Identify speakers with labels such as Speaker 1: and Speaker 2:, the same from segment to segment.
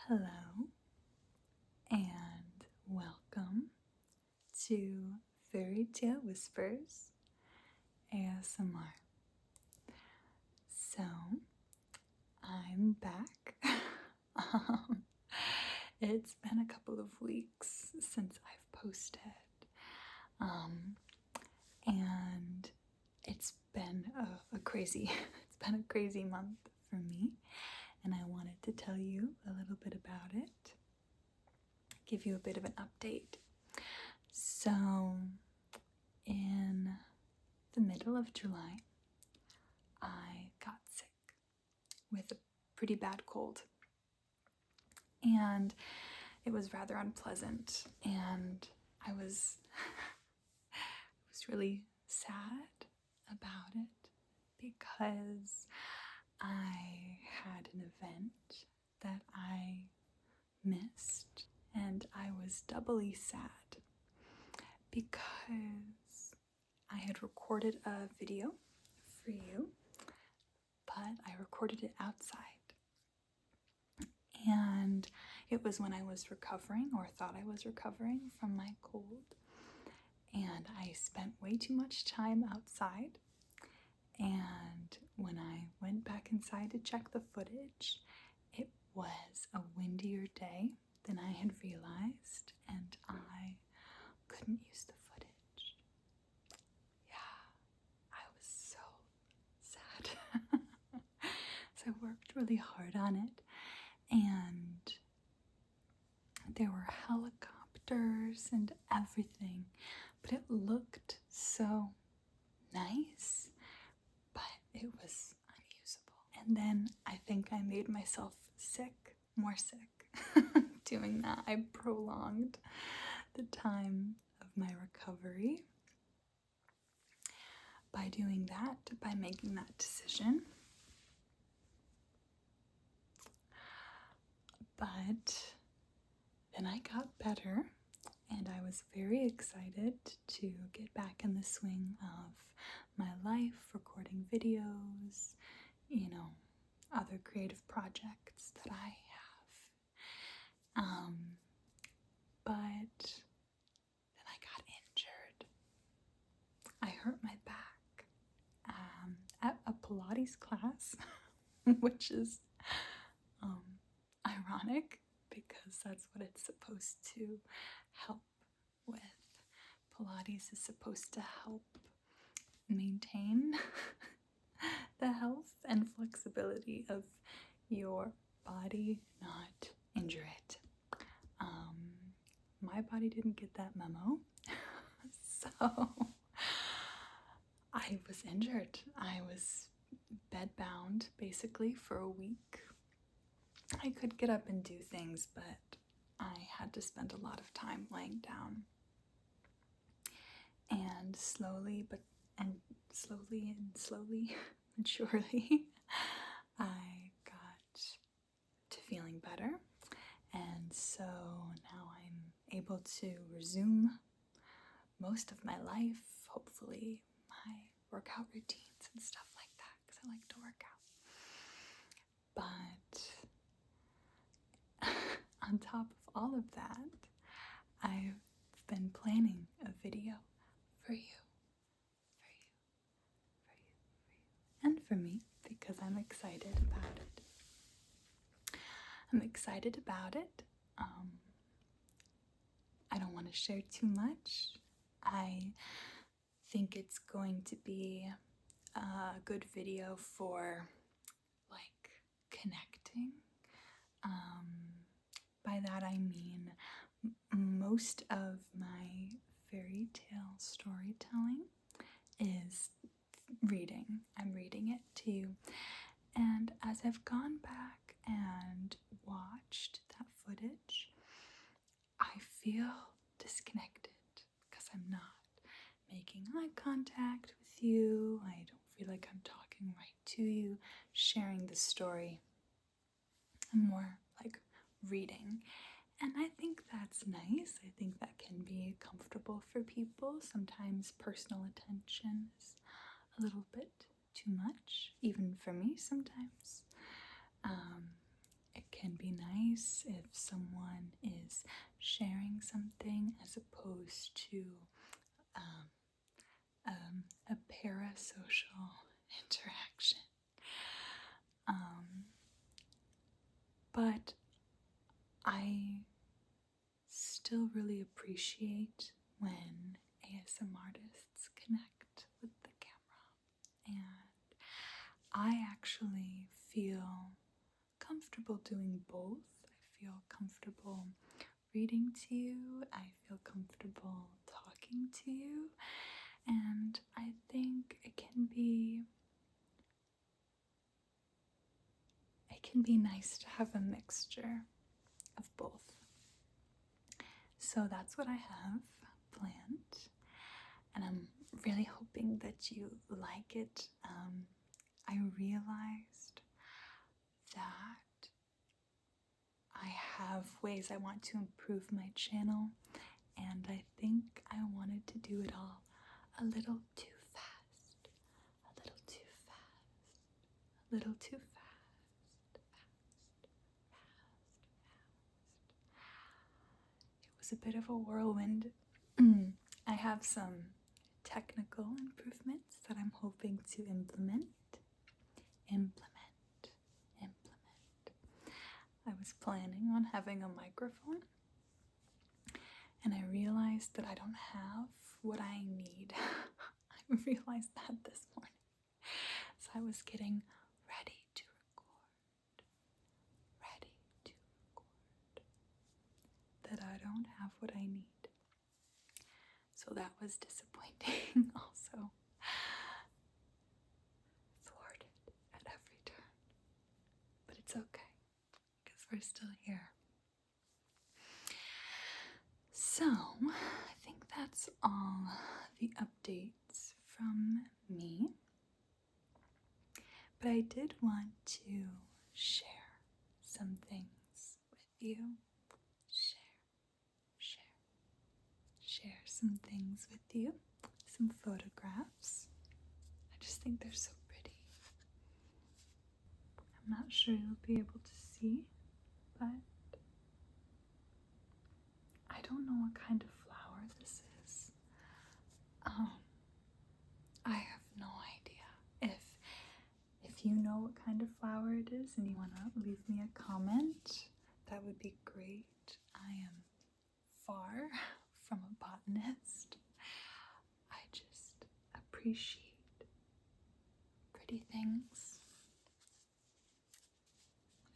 Speaker 1: Hello and welcome to Fairy Tale Whispers ASMR. So, I'm back. It's been a couple of weeks since I've posted. And it's been a crazy month for me, and I wanted to tell you a little bit about it, give you a bit of an update. So, in the middle of July, I got sick with a pretty bad cold, and it was rather unpleasant, and I was really sad about it because I had an event that I missed, and I was doubly sad because I had recorded a video for you, but I recorded it outside. And it was when I was recovering, or thought I was recovering from my cold. And I spent way too much time outside. And when I went back inside to check the footage, it was a windier day than I had realized, and I couldn't use the footage. Yeah, I was so sad. So I worked really hard on it, and there were helicopters and everything, but it looked so nice, but it was unusable. And then I think I made myself sick, more sick, doing that. I prolonged the time of my recovery by doing that, by making that decision. But then I got better, and I was very excited to get back in the swing of my life, recording videos, other creative projects that I have. But then I got injured. I hurt my back at a Pilates class, which is ironic because that's what it's supposed to help with. Pilates is supposed to help maintain the health and flexibility of your body, not injure it. My body didn't get that memo, so I was injured. I was bedbound basically for a week. I could get up and do things, but I had to spend a lot of time laying down. And slowly and surely, I got to feeling better. And so now I'm able to resume most of my life, hopefully my workout routines and stuff like that, because I like to work out. But on top of all of that, I've been planning a video for you, and for me, because I'm excited about it. I don't want to share too much. I think it's going to be a good video for connecting. By that I mean most of my fairy tale storytelling is reading. I'm reading it to you. And as I've gone back and watched that footage, I feel disconnected because I'm not making eye contact with you. I don't feel like I'm talking right to you, sharing the story. I'm more like reading. And I think that's nice. I think that can be comfortable for people. Sometimes personal attention is a little bit too much, even for me sometimes. it can be nice if someone is sharing something as opposed to a parasocial interaction. But I still really appreciate when ASM artists connect with the camera, and I actually feel comfortable doing both. I feel comfortable reading to you, I feel comfortable talking to you, and I think it can be nice to have a mixture of both. So that's what I have planned, and I'm really hoping that you like it. I realized that I have ways I want to improve my channel, and I think I wanted to do it all a little too fast. A little too fast. A little too fast. It was a bit of a whirlwind. I have some technical improvements that I'm hoping to implement. I was planning on having a microphone, and I realized that I don't have what I need. I realized that this morning. So I was getting ready to record, that I don't have what I need. So that was disappointing also. Thwarted at every turn. But it's okay, because we're still here. So, I think that's all the updates from me. But I did want to share some things with you. Share some things with you. Some photographs. I just think they're so pretty. I'm not sure you'll be able to see, but I don't know what kind of flower this is. I have no idea. If you know what kind of flower it is and you want to leave me a comment, that would be great. I am far from a botanist. I just appreciate pretty things.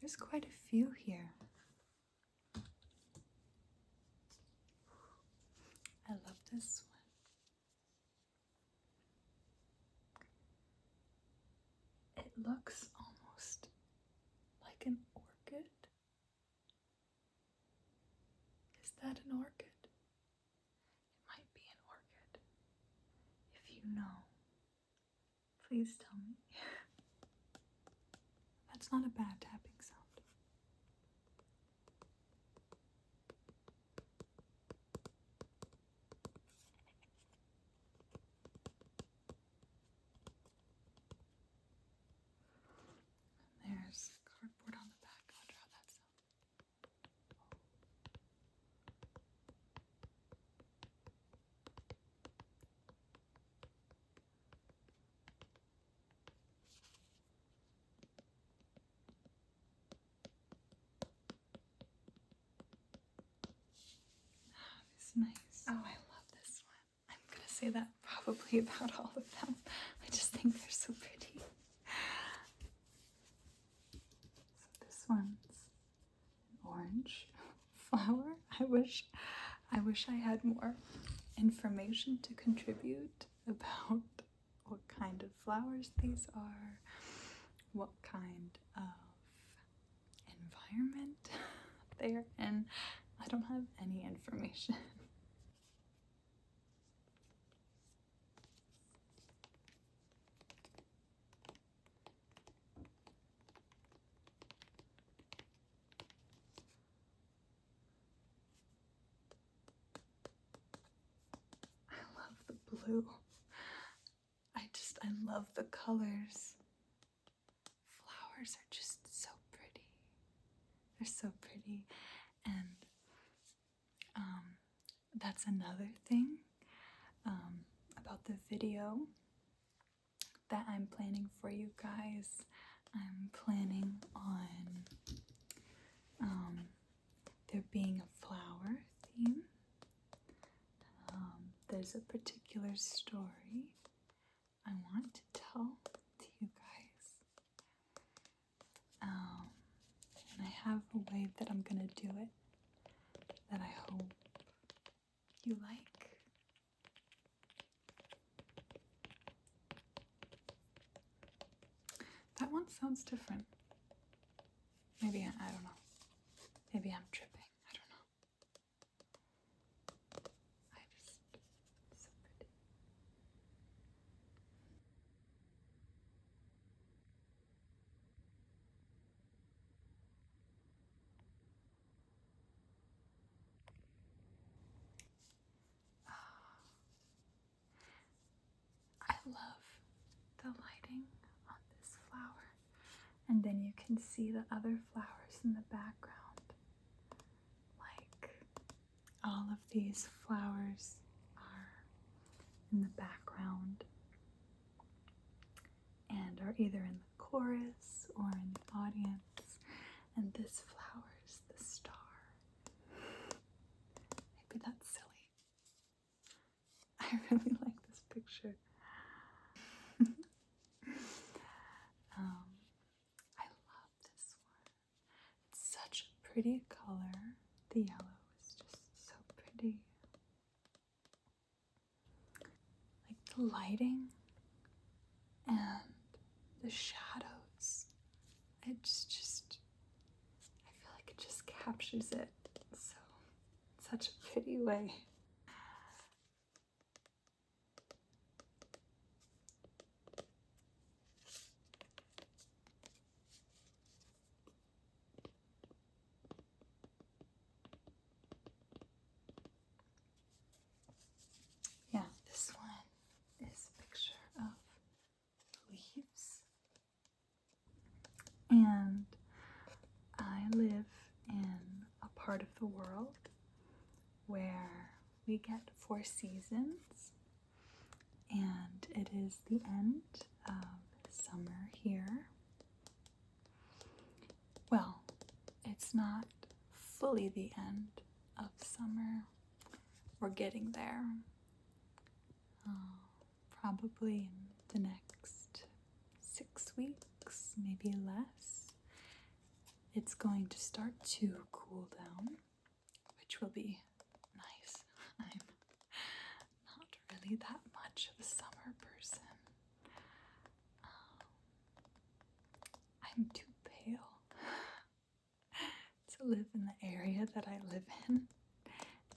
Speaker 1: There's quite a few here. I love this one. It looks almost like an orchid. Is that an orchid? It might be an orchid. If you know, please tell me. That's not a bad tapping sound. There's cardboard on the back. I wonder how that sounds. It's nice. Oh, I love this one. I'm gonna say that probably about all of them. I just think they're so pretty. So this one's an orange flower. I wish I had more information to contribute about what kind of flowers these are, what kind of environment they're in. I don't have any information. I love the blue. I love the colors. Flowers are just so pretty. They're so pretty. And that's another thing about the video that I'm planning for you guys. I'm planning on there being a flower theme. There's a particular story I want to tell to you guys. And I have a way that I'm gonna do it that I hope you like. That one sounds different. Maybe, I don't know. Maybe I'm tripping. I don't know. So pretty. I love the lighting on this flower. And then you can see the other flowers in the background. Like, all of these flowers are in the background and are either in the chorus or in the audience. And this flower is the star. Maybe that's silly. I really like this picture. I love this one. It's such a pretty color. The yellow is just so pretty. Like the lighting and the shadows. It's just, I feel like it just captures it so, such a pretty way. Yeah, this one is a picture of leaves. And I live in a part of the world where we get 4 seasons, and it is the end of summer here. Well, it's not fully the end of summer. We're getting there. Probably in the next 6 weeks, maybe less. It's going to start to cool down, which will be nice. I'm not really that much of a summer person. I'm too pale to live in the area that I live in.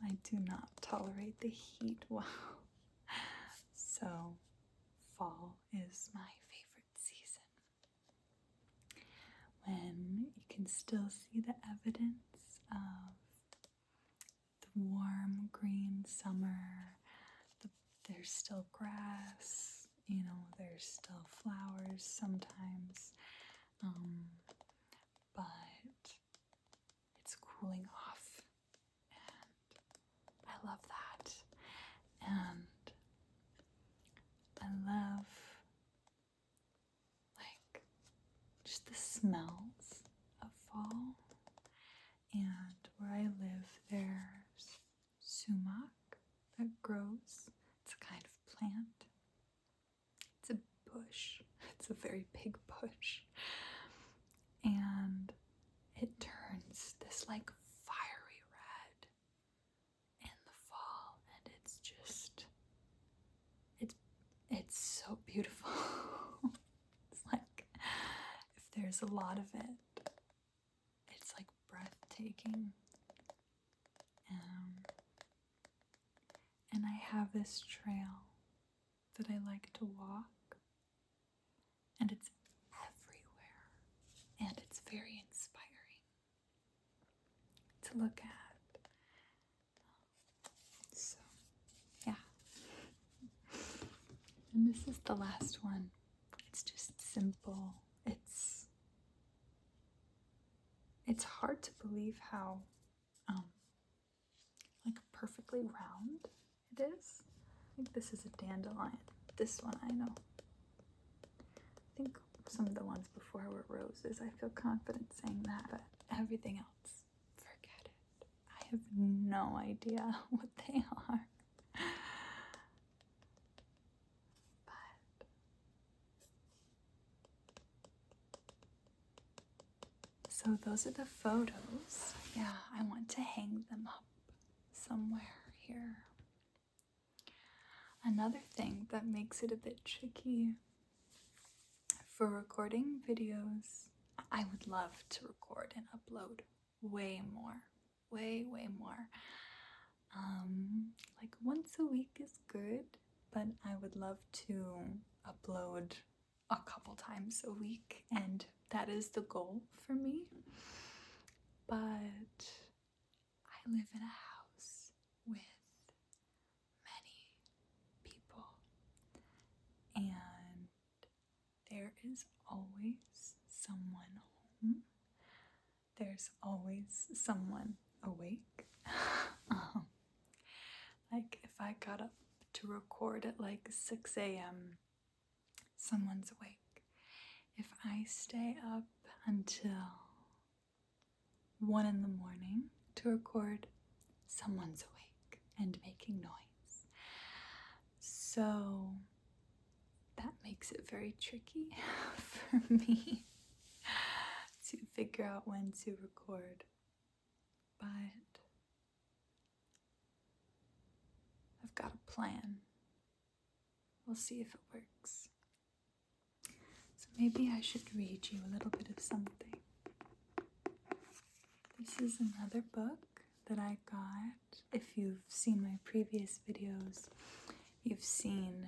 Speaker 1: I do not tolerate the heat well. So fall is my favorite season, when you can still see the evidence of the warm green summer. There's still grass, there's still flowers sometimes, but it's cooling off, and I love that. And I love like just the smells of fall. And where I live, there's sumac that grows. It's a kind of plant. It's a bush. It's a very big bush. And it turns this like fiery red in the fall, and it's just it's so beautiful. It's like, if there's a lot of it, it's like breathtaking. And I have this trail that I like to walk, and it's everywhere, and it's very inspiring to look at. So, yeah. And this is the last one. It's just simple. It's it's hard to believe how like perfectly round it is. I think this is a dandelion. This one I know. I think some of the ones before were roses. I feel confident saying that, but everything else, forget it. I have no idea what they are. But so those are the photos. Yeah, I want to hang them up somewhere here. Another thing that makes it a bit tricky for recording videos, I would love to record and upload way more. Way more. Like once a week is good, but I would love to upload a couple times a week, and that is the goal for me. But I live in a house with many people, and there is always someone home. There's always someone awake. Like if I got up to record at like 6 a.m., someone's awake. If I stay up until 1 in the morning to record, someone's awake and making noise. So that makes it very tricky for me to figure out when to record. But I've got a plan. We'll see if it works. So maybe I should read you a little bit of something. This is another book that I got. If you've seen my previous videos, you've seen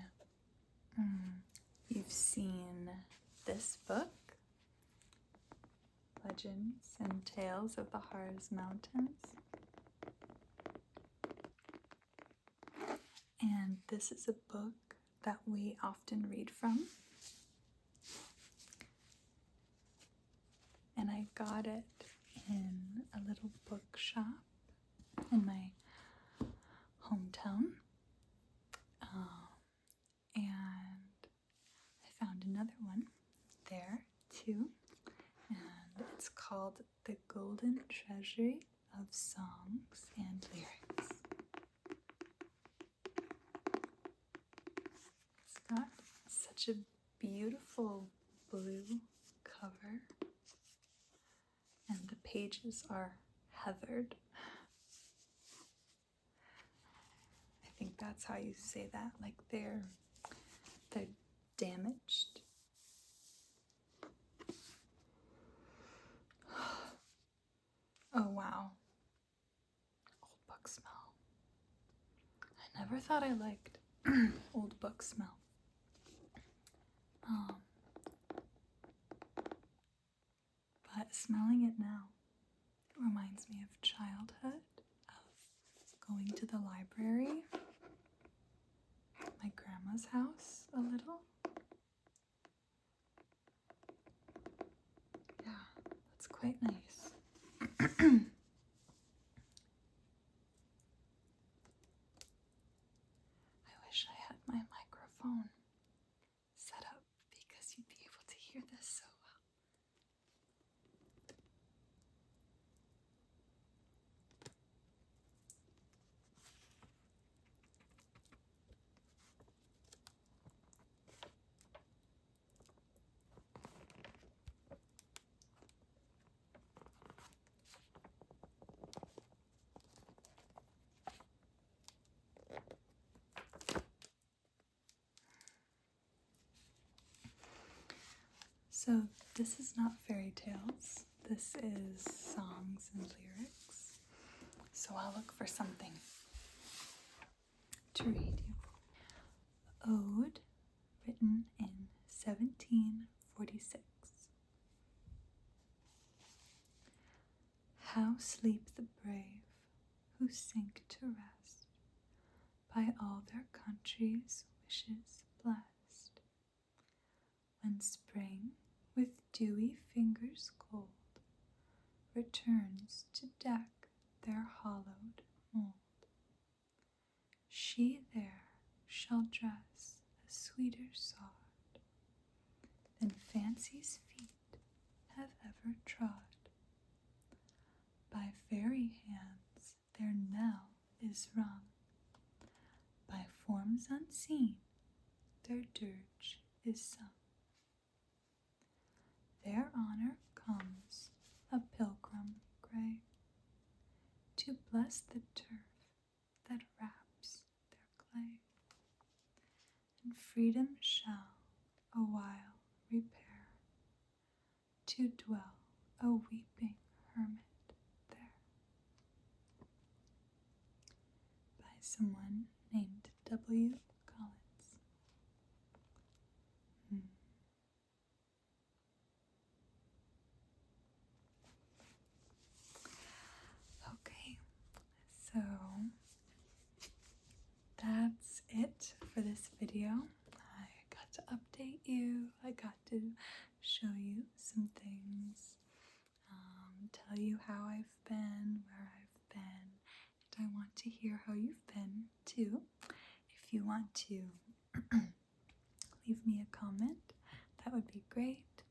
Speaker 1: this book, Legends and Tales of the Harz Mountains. And this is a book that we often read from. And I got it in a little bookshop in my hometown. And I found another one there too. And it's called The Golden Treasury of Songs and Lyrics. It's got such a beautiful blue cover, and the pages are heathered. I think that's how you say that, like they're damaged. Oh wow. Old book smell. I never thought I liked old book smell. But smelling it now, it reminds me of childhood, of going to the library, my grandma's house a little. Yeah, that's quite nice. I wish I had my microphone set up because you'd be able to hear this so well. So this is not fairy tales, this is songs and lyrics. So I'll look for something to read you. Ode, written in 1746. How sleep the brave who sink to rest, by all their country's wishes blessed, when spring with dewy fingers cold returns to deck their hollowed mold. She there shall dress a sweeter sod than fancy's feet have ever trod. By fairy hands their knell is rung, by forms unseen their dirge is sung. Their honor comes a pilgrim gray to bless the turf that wraps their clay, and freedom shall a while repair to dwell a weeping hermit there. By someone named W. Collins. Okay, so that's it for this video. I got to update you, I got to show you some things, tell you how I've been, where I've been, and I want to hear how you've been too. If you want to leave me a comment, that would be great.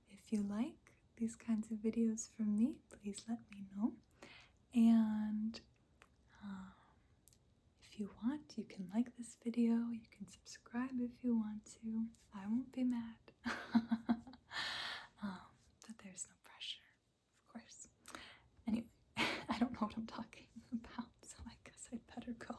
Speaker 1: If you like these kinds of videos from me, please let me know. And if you want, you can like this video, you can subscribe if you want to. I won't be mad. But there's no pressure, of course. Anyway, I don't know what I'm talking about, so I guess I'd better go.